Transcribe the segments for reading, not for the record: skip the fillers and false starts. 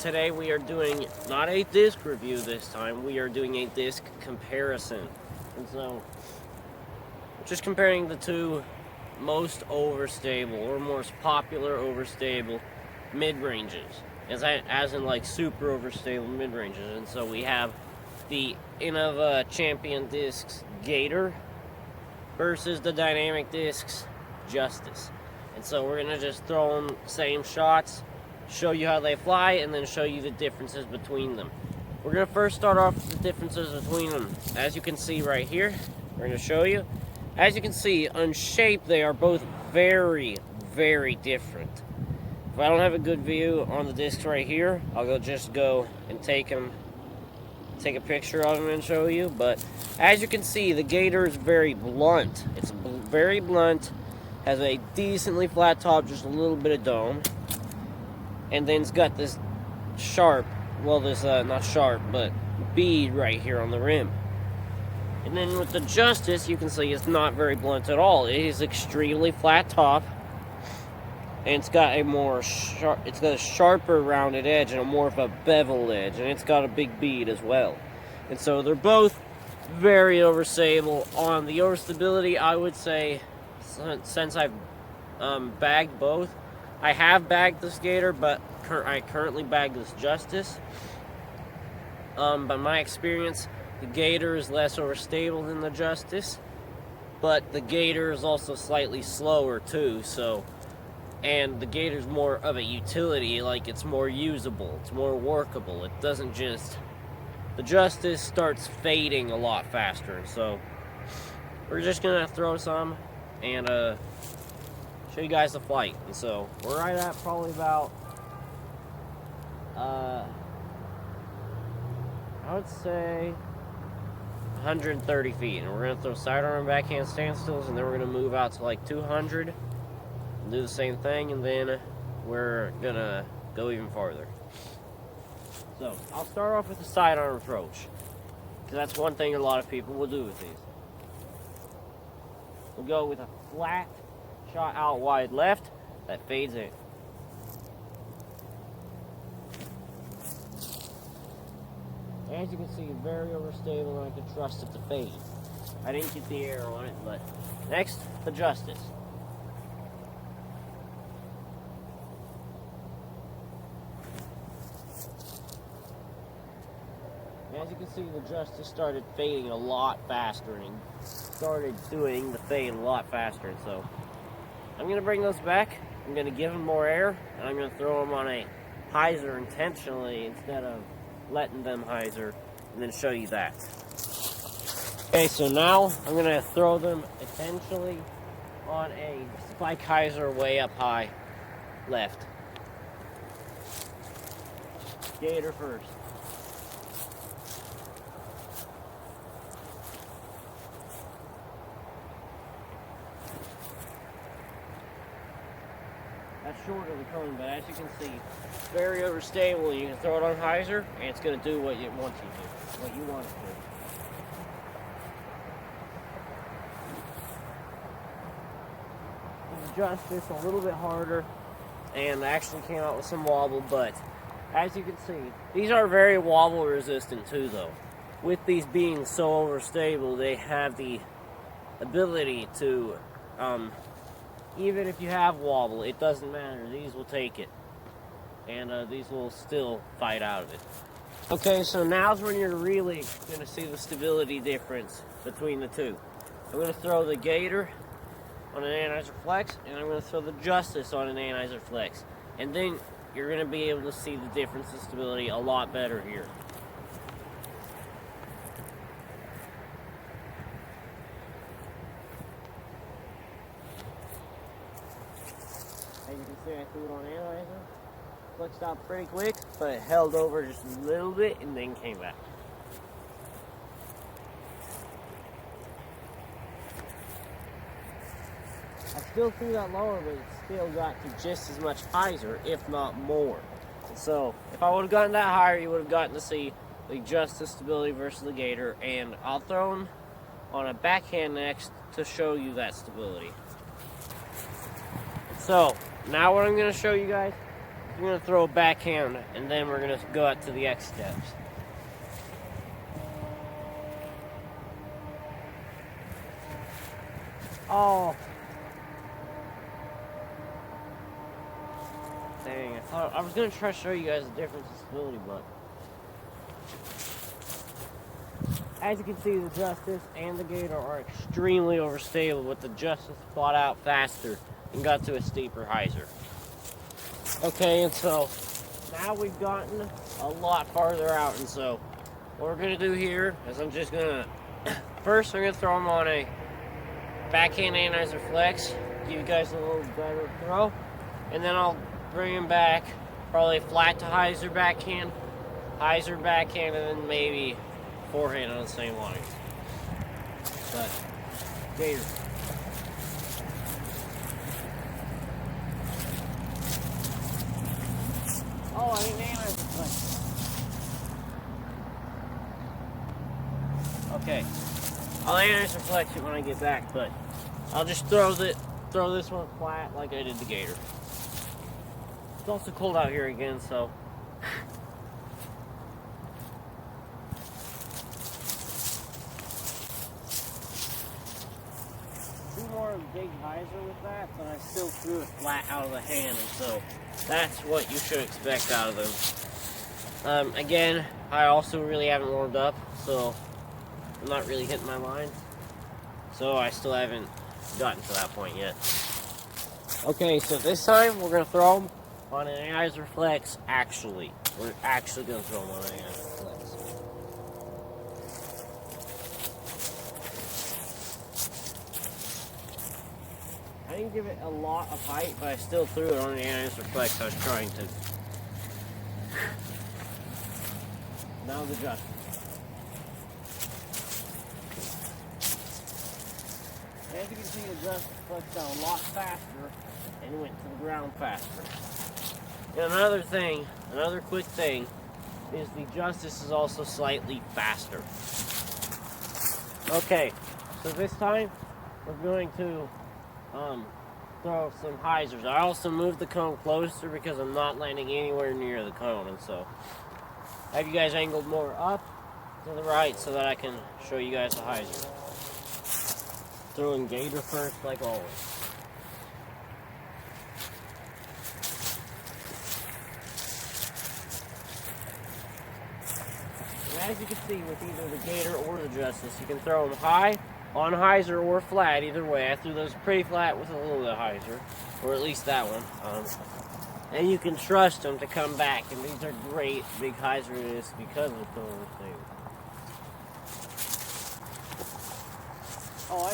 today we are doing not a disc review this time, we are doing a disc comparison. And so, just comparing the two most overstable or most popular overstable mid-ranges, as in like super overstable mid-ranges. And so we have the Innova Champion Discs Gator versus the Dynamic Discs Justice. And so we're gonna just throw them same shots, show you how they fly, and then show you the differences between them. We're gonna first start off with the differences between them. As you can see right here, we're gonna show you. As you can see, on shape, they are both very, very different. If I don't have a good view on the discs right here, I'll just go and take a picture of them and show you. But as you can see, the Gator is very blunt. It's very blunt, has a decently flat top, just a little bit of dome, and then it's got this sharp, well, this not sharp, but bead right here on the rim. And then with the Justice, you can see it's not very blunt at all. It is extremely flat top, and it's got a sharper rounded edge and a more of a bevel edge, and it's got a big bead as well. And so they're both very overstable. On the overstability, I would say, since I've bagged both, I have bagged this Gator, but I currently bag this Justice. By my experience, the Gator is less overstable than the Justice, but the Gator is also slightly slower too, and the Gator's more of a utility, like it's more usable, it's more workable. It doesn't just, the Justice starts fading a lot faster. So we're just gonna throw some and show you guys the flight. And so we're right at probably about I would say 130 feet, and we're gonna throw sidearm and backhand standstills, and then we're gonna move out to like 200 and do the same thing, and then we're gonna go even farther. So I'll start off with the sidearm approach, because that's one thing a lot of people will do with these. We'll go with a flat shot out wide left that fades in. As you can see, very overstable, and I can trust it to fade. I didn't get the air on it, but next, the Justice. As you can see, the Justice started fading a lot faster, and started doing the fade a lot faster. And so I'm going to bring those back. I'm going to give them more air, and I'm going to throw them on a hyzer intentionally instead of letting them hyzer, and then show you that. Okay, so now I'm going to throw them intentionally on a spike hyzer way up high left. Gator first. That's shorter the cone, but as you can see, very overstable. You can throw it on hyzer, and it's going to do what you want it to. The Justice a little bit harder, and actually came out with some wobble, but as you can see, these are very wobble resistant too, though. With these being so overstable, they have the ability to, even if you have wobble, it doesn't matter. These will take it. And these will still fight out of it. Okay, so now's when you're really going to see the stability difference between the two. I'm going to throw the Gator on an anhyzer flex, and I'm going to throw the Justice on an anhyzer flex. And then you're going to be able to see the difference in stability a lot better here. As you can see, I threw it on analyzer. Flexed out pretty quick, but it held over just a little bit and then came back. I still threw that lower, but it still got to just as much hyzer, if not more. And so, if I would have gotten that higher, you would have gotten to see the Justice stability versus the Gator, and I'll throw them on a backhand next to show you that stability. So, now what I'm going to show you guys we're going to throw a backhand, and then we're going to go out to the X steps. Oh. Dang, I was going to try to show you guys the difference in stability, but as you can see, the Justice and the Gator are extremely overstable, but the Justice fought out faster and got to a steeper hyzer. Okay, and so now we've gotten a lot farther out, and so what we're going to do here is I'm just going to, first we're going to throw them on a backhand anhyzer flex, give you guys a little better throw, and then I'll bring them back, probably flat to hyzer backhand, and then maybe forehand on the same line. But, Gator. Oh, I mean anhyzer flex. Okay. I'll anhyzer flex it when I get back, but I'll just throw this one flat like I did the Gator. It's also cold out here again, so two more big hyzer with that, but I still threw it flat out of the hand, and so that's what you should expect out of them. Again, I also really haven't warmed up, so I'm not really hitting my line, so I still haven't gotten to that point yet. Okay, so this time we're going to throw them on an anhyzer flex. We're actually going to throw them on an anhyzer flex. I didn't give it a lot of height, but I still threw it on an anhyzer flex. I was trying to. Now the Justice. As you can see, the Justice flexed out a lot faster and went to the ground faster. And another quick thing, is the Justice is also slightly faster. Okay, so this time we're going to throw some hyzers. I also moved the cone closer because I'm not landing anywhere near the cone, and so I have you guys angled more up to the right so that I can show you guys the hyzer. Throwing Gator first, like always. And as you can see with either the Gator or the Justice, you can throw them high, on hyzer, or flat, either way. I threw those pretty flat with a little bit of hyzer, or at least that one. And you can trust them to come back, and these are great big hyzer discs because of the overstable. Oh, I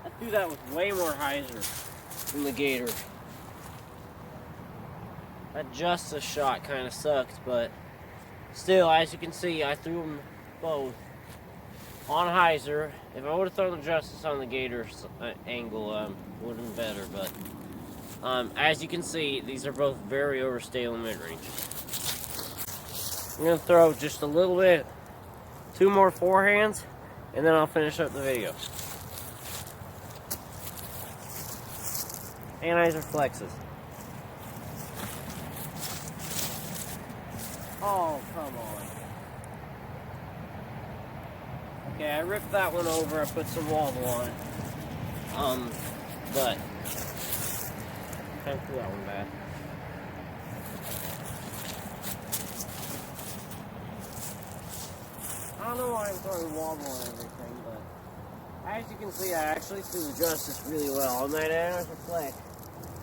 threw that with way more hyzer than the Gator. That Justice shot kind of sucked, but still, as you can see, I threw them both on hyzer. If I would have thrown the Justice on the Gator angle, would have been better, but as you can see, these are both very overstable mid-range. I'm going to throw just a little bit, 2 more forehands, and then I'll finish up the video. Anhyzer flexes. Oh, come on. Okay, I ripped that one over, I put some wobble on it. But kind of threw that one back. I don't know why I'm throwing wobble on everything, but as you can see, I actually threw the Justice really well. On that anhyzer flex,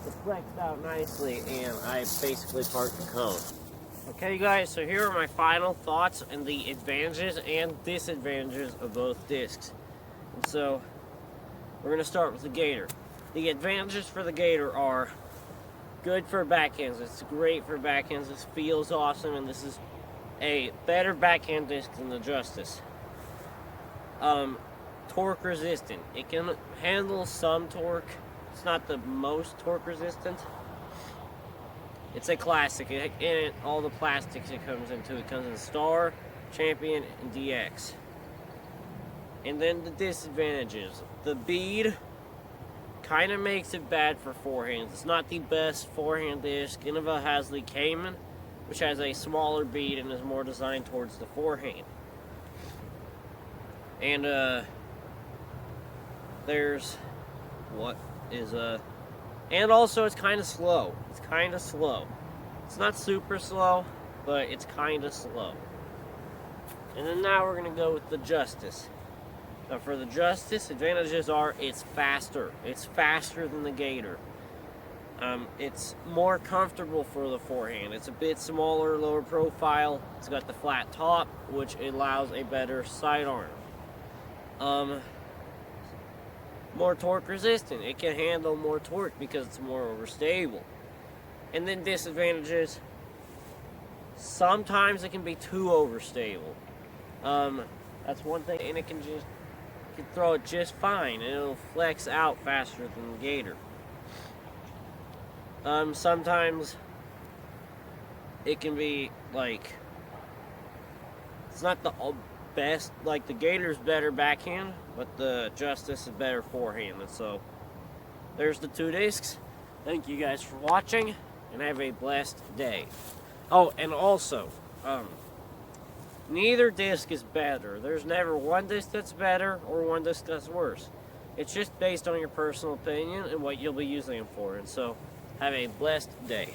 it flexed out nicely, and I basically parked the cone. Okay, guys, so here are my final thoughts on the advantages and disadvantages of both discs. And so, we're going to start with the Gator. The advantages for the Gator are good for backhands. It's great for backhands. This feels awesome, and this is a better backhand disc than the Justice. Torque resistant. It can handle some torque. It's not the most torque resistant. It's a classic. In it, all the plastics it comes into. It comes in Star, Champion, and DX. And then the disadvantages. The bead kind of makes it bad for forehands. It's not the best forehand disc. Innova has the Cayman, which has a smaller bead and is more designed towards the forehand. And there's what is and also it's kind of slow. It's kind of slow. It's not super slow, but it's kind of slow. And then now we're gonna go with the Justice. Now for the Justice, advantages are it's faster. It's faster than the Gator. It's more comfortable for the forehand. It's a bit smaller, lower profile. It's got the flat top, which allows a better sidearm. More torque resistant. It can handle more torque because it's more overstable. And then disadvantages. Sometimes it can be too overstable. That's one thing, and it can throw it just fine, and it'll flex out faster than the Gator. Sometimes it can be like, it's not the best, like the Gator's better backhand, but the Justice is better forehand. And so there's the two discs. Thank you guys for watching, and have a blessed day. Oh, and also, neither disc is better. There's never one disc that's better or one disc that's worse. It's just based on your personal opinion and what you'll be using them for. And so, have a blessed day.